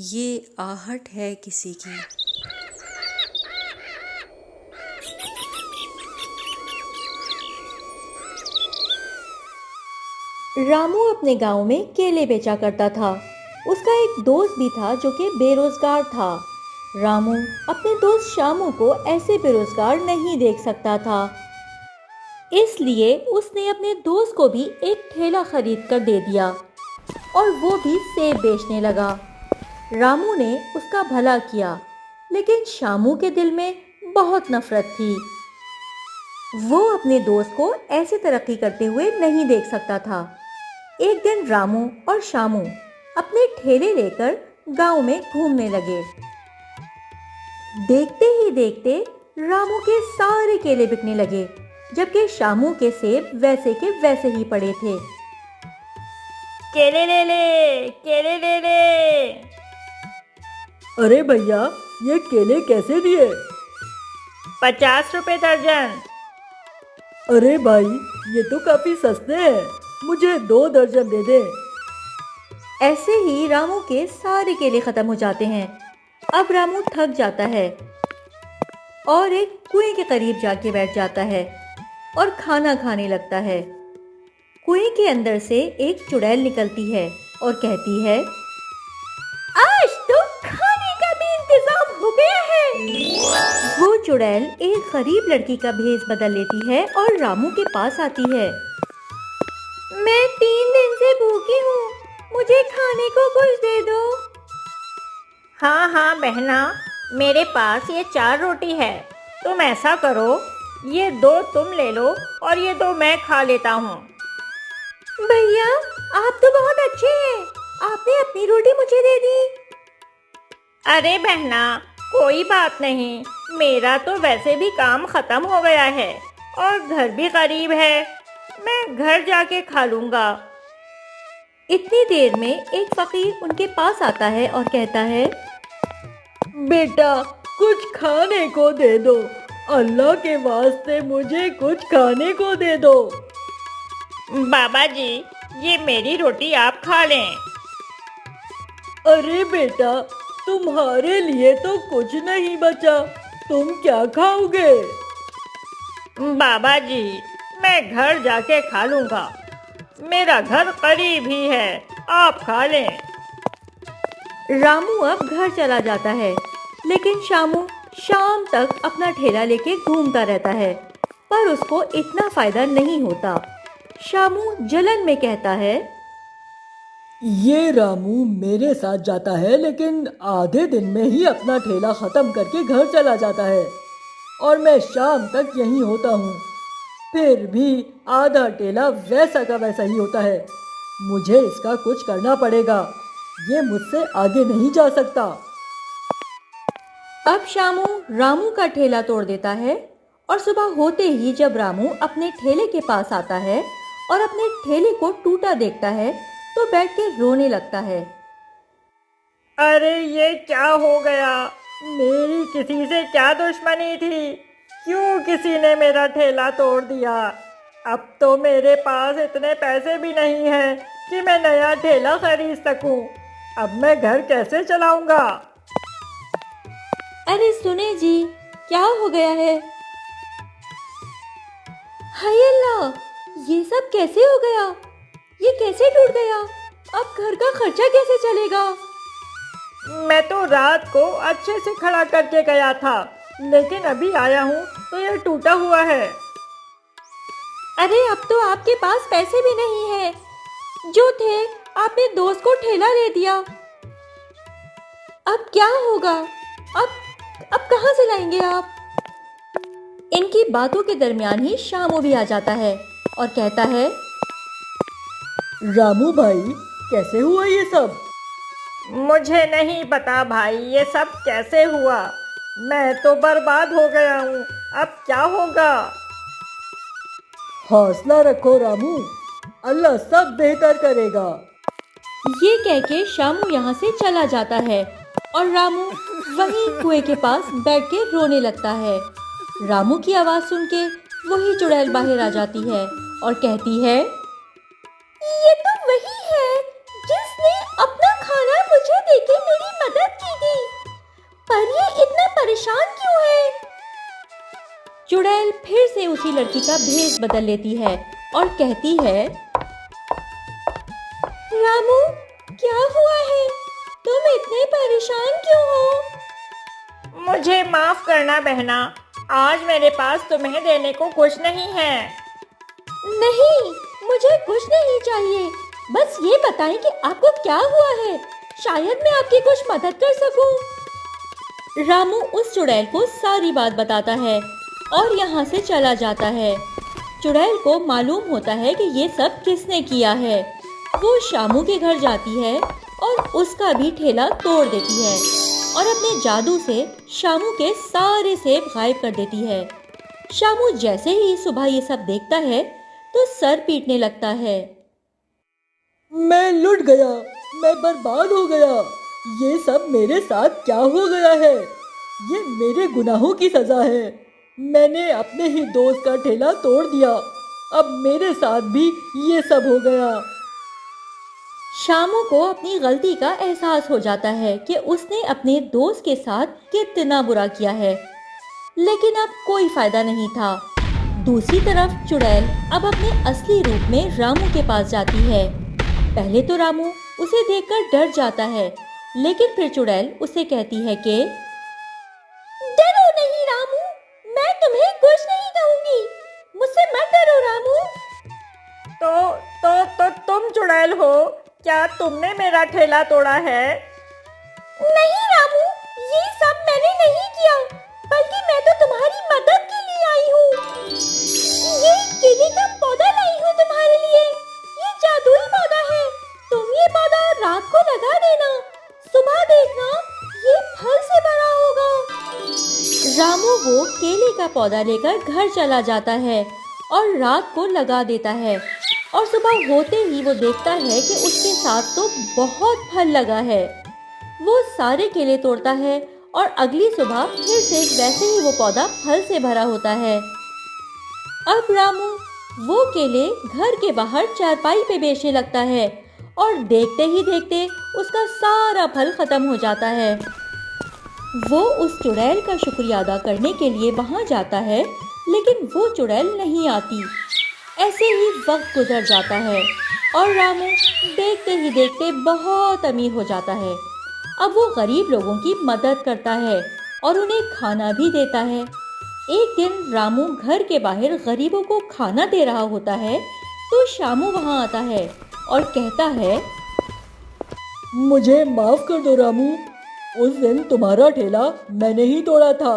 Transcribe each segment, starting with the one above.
ये आहट है किसी की। रामू अपने गांव में केले बेचा करता था। उसका एक दोस्त भी था जो कि बेरोजगार था। रामू अपने दोस्त शामू को ऐसे बेरोजगार नहीं देख सकता था, इसलिए उसने अपने दोस्त को भी एक ठेला खरीद कर दे दिया और वो भी सेब बेचने लगा। रामू ने उसका भला किया, लेकिन शामू के दिल में बहुत नफरत थी। वो अपने दोस्त को ऐसे तरक्की करते हुए नहीं देख सकता था। एक दिन रामू और शामू अपने ठेले लेकर गांव में घूमने लगे। देखते ही देखते रामू के सारे केले बिकने लगे, जबकि शामू के सेब वैसे के वैसे ही पड़े थे। केले ले ले, केले ले ले। अरे भैया, ये केले कैसे दिए? 50 रुपए दर्जन। अरे भाई, ये तो काफी सस्ते हैं, मुझे 2 दर्जन दे दे। ऐसे ही रामू के सारे केले खत्म हो जाते हैं। अब रामू थक जाता है और एक कुएं के करीब जाके बैठ जाता है और खाना खाने लगता है। कुएं के अंदर से एक चुड़ैल निकलती है और कहती है, आज तो खाने का भी इंतजाम हो गया है। वो चुड़ैल एक गरीब लड़की का भेष बदल लेती है और रामू के पास आती है। मैं 3 दिन से भूखी हूँ, मुझे खाने को कुछ दे दो। हाँ हाँ बहना, मेरे पास ये 4 रोटी है। तुम ऐसा करो, ये 2 तुम ले लो और ये 2 मैं खा लेता हूँ। भैया, आप तो बहुत अच्छे हैं, आपने अपनी रोटी मुझे दे दी। अरे बहना, कोई बात नहीं, मेरा तो वैसे भी काम खत्म हो गया है और घर भी करीब है, मैं घर जाके खा लूँगा। इतनी देर में एक फकीर उनके पास आता है और कहता है, बेटा, कुछ खाने को दे दो, अल्लाह के वास्ते मुझे कुछ खाने को दे दो। बाबा जी, ये मेरी रोटी आप खा लें। अरे बेटा, तुम्हारे लिए तो कुछ नहीं बचा, तुम क्या खाओगे? बाबा जी, मैं घर जाके खा लूँगा, मेरा घर करीब ही है, आप खा लें। रामू अब घर चला जाता है, लेकिन शामू शाम तक अपना ठेला लेके घूमता रहता है, पर उसको इतना फायदा नहीं होता। शामू जलन में कहता है, ये रामू मेरे साथ जाता है, लेकिन आधे दिन में ही अपना ठेला खत्म करके घर चला जाता है और मैं शाम तक यहीं होता हूँ। फिर भी आधा ठेला वैसा का वैसा ही होता है। मुझे इसका कुछ करना पड़ेगा, ये मुझसे आगे नहीं जा सकता। अब शामू रामू का ठेला तोड़ देता है और सुबह होते ही जब रामू अपने ठेले के पास आता है और अपने ठेले को टूटा देखता है तो बैठ के रोने लगता है। अरे ये क्या हो गया, मेरी किसी से क्या दुश्मनी थी, क्यों किसी ने मेरा ठेला तोड़ दिया। अब तो मेरे पास इतने पैसे भी नहीं हैं कि मैं नया ठेला खरीद सकूं। अब मैं घर कैसे चलाऊंगा। अरे सुने जी, क्या हो गया है? हाय अल्लाह, ये सब कैसे हो गया? ये कैसे टूट गया? अब घर का खर्चा कैसे चलेगा? मैं तो रात को अच्छे से खड़ा करके गया था, लेकिन अभी आया हूँ तो यह टूटा हुआ है। अरे अब तो आपके पास पैसे भी नहीं है, जो थे आपने दोस्त को ठेला दे दिया। अब क्या होगा? अब कहाँ से लाएंगे आप? इनकी बातों के दरमियान ही शामू भी आ जाता है और कहता है, रामू भाई, कैसे हुआ ये सब? मुझे नहीं पता भाई, ये सब कैसे हुआ, मैं तो बर्बाद हो गया हूँ, अब क्या होगा। हौसला रखो रामू, अल्लाह सब बेहतर करेगा। ये कह के शामू यहाँ से चला जाता है और रामू वहीं कुएं के पास बैठ के रोने लगता है। रामू की आवाज़ सुन के वही चुड़ैल बाहर आ जाती है और कहती है, ये तो वही है जिसने अपना खाना मुझे देके मेरी मदद पर ये इतना परेशान क्यों है? चुड़ैल फिर से उसी लड़की का भेष बदल लेती है और कहती है, रामू, क्या हुआ है? तुम इतने परेशान क्यों हो? मुझे माफ करना बहना, आज मेरे पास तुम्हें देने को कुछ नहीं है। नहीं, मुझे कुछ नहीं चाहिए। बस ये बताएं कि आपको क्या हुआ है, शायद मैं आपकी कुछ मदद कर सकूं। रामू उस चुड़ैल को सारी बात बताता है और यहाँ से चला जाता है। चुड़ैल को मालूम होता है कि ये सब किसने किया है। वो शामू के घर जाती है और उसका भी ठेला तोड़ देती है और अपने जादू से शामू के सारे सेब गायब कर देती है। शामू जैसे ही सुबह ये सब देखता है तो सर पीटने लगता है। मैं लुट गया, मैं बर्बाद हो गया। ये सब मेरे साथ क्या हो गया है? ये मेरे गुनाहों की सजा है। मैंने अपने ही दोस्त का ठेला तोड़ दिया, अब मेरे साथ भी ये सब हो गया। शामू को अपनी गलती का एहसास हो जाता है कि उसने अपने दोस्त के साथ कितना बुरा किया है, लेकिन अब कोई फायदा नहीं था। दूसरी तरफ चुड़ैल अब अपने असली रूप में रामू के पास जाती है। पहले तो रामू उसे देखकर डर जाता है, लेकिन फिर चुड़ैल उसे कहती है कि डरो नहीं रामू, मैं तुम्हें कुछ नहीं कहूंगी, मुझसे मत डरो रामू। तो तुम चुड़ैल हो? क्या तुमने मेरा ठेला तोड़ा है? नहीं रामू, ये सब मैंने नहीं किया, बल्कि मैं तो तुम्हारी मदद के लिए आई हूँ। ये केले का पौधा लाई हूँ तुम्हारे लिए। ये जादुई पौधा है, तुम ये पौधा रात को लगा देना, सुबह देखना ये फल से भरा होगा। रामू वो केले का पौधा लेकर घर चला जाता है और रात को लगा देता है और सुबह होते ही वो देखता है कि उसके साथ तो बहुत फल लगा है। वो सारे केले तोड़ता है और अगली सुबह फिर से वैसे ही वो पौधा फल से भरा होता है। अब रामू वो केले घर के बाहर चारपाई पे बेचने लगता है और देखते ही देखते उसका सारा फल खत्म हो जाता है। वो उस चुड़ैल का शुक्रिया अदा करने के लिए वहां जाता है, लेकिन वो चुड़ैल नहीं आती। ऐसे ही वक्त गुजर जाता है और रामू देखते ही देखते बहुत अमीर हो जाता है। अब वो गरीब लोगों की मदद करता है और उन्हें खाना भी देता है। एक दिन रामू घर के बाहर गरीबों को खाना दे रहा होता है तो शामू वहां आता है और कहता है, मुझे माफ कर दो रामू, उस दिन तुम्हारा ठेला मैंने ही तोड़ा था।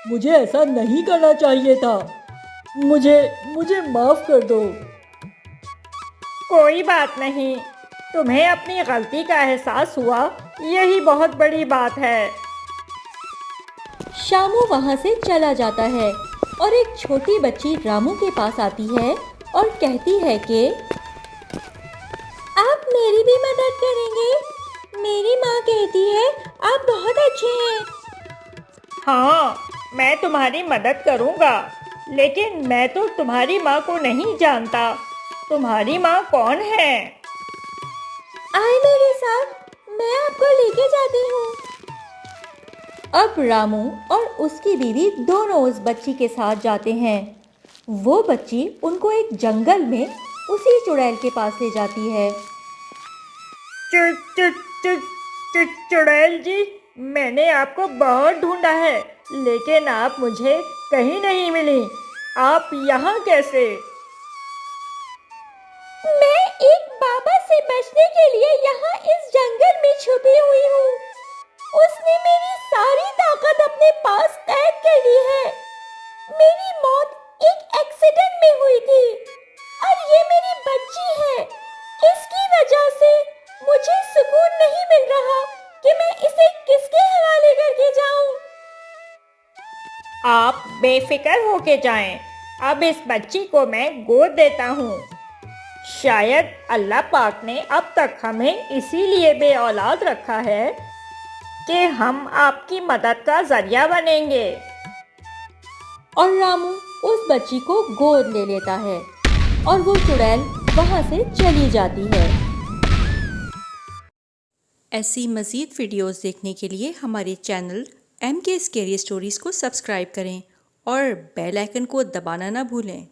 मुझे ऐसा नहीं करना चाहिए था। मुझे माफ कर दो। कोई बात नहीं, तुम्हें अपनी गलती का एहसास हुआ, यही बहुत बड़ी बात है। शामू वहां से चला जाता है और एक छोटी बच्ची रामू के पास आती है और कहती है कि आप मेरी भी मदद करेंगे? मेरी माँ कहती है आप बहुत अच्छे हैं। हाँ, मैं तुम्हारी मदद करूँगा, लेकिन मैं तो तुम्हारी माँ को नहीं जानता। तुम्हारी माँ कौन है? आए मेरे साथ, मैं आपको लेके जाती हूँ। अब रामू और उसकी बीवी दोनों उस बच्ची के साथ जाते हैं। वो बच्ची उनको एक जंगल में उसी चुड़ैल के पास ले जाती है। चुड़ैल जी, मैंने आपको बहुत ढूंढा है, लेकिन आप मुझे कहीं नहीं मिली। आप यहाँ कैसे? मैं एक बाबा से बचने के लिए यहाँ इस जंगल में छुपी हुई हूँ। उसने मेरी सारी ताकत अपने पास कैद कर ली है। मेरी मौत एक एक्सीडेंट में हुई थी और ये मेरी बच्ची है। इसकी वजह से मुझे सुकून नहीं मिल रहा कि मैं इसे किसके हवाले करके जाऊं। आप बेफिक्र होके जाएं, अब इस बच्ची को मैं गोद देता हूँ। शायद अल्लाह पाक ने अब तक हमें इसीलिए बे औलाद रखा है कि हम आपकी मदद का जरिया बनेंगे। और रामू उस बच्ची को गोद ले लेता है और वो चुड़ैल वहां से चली जाती है। ऐसी मज़ीद वीडियोज़ देखने के लिए हमारे चैनल MK स्केरी स्टोरीज़ को सब्सक्राइब करें और बेल आइकन को दबाना ना भूलें।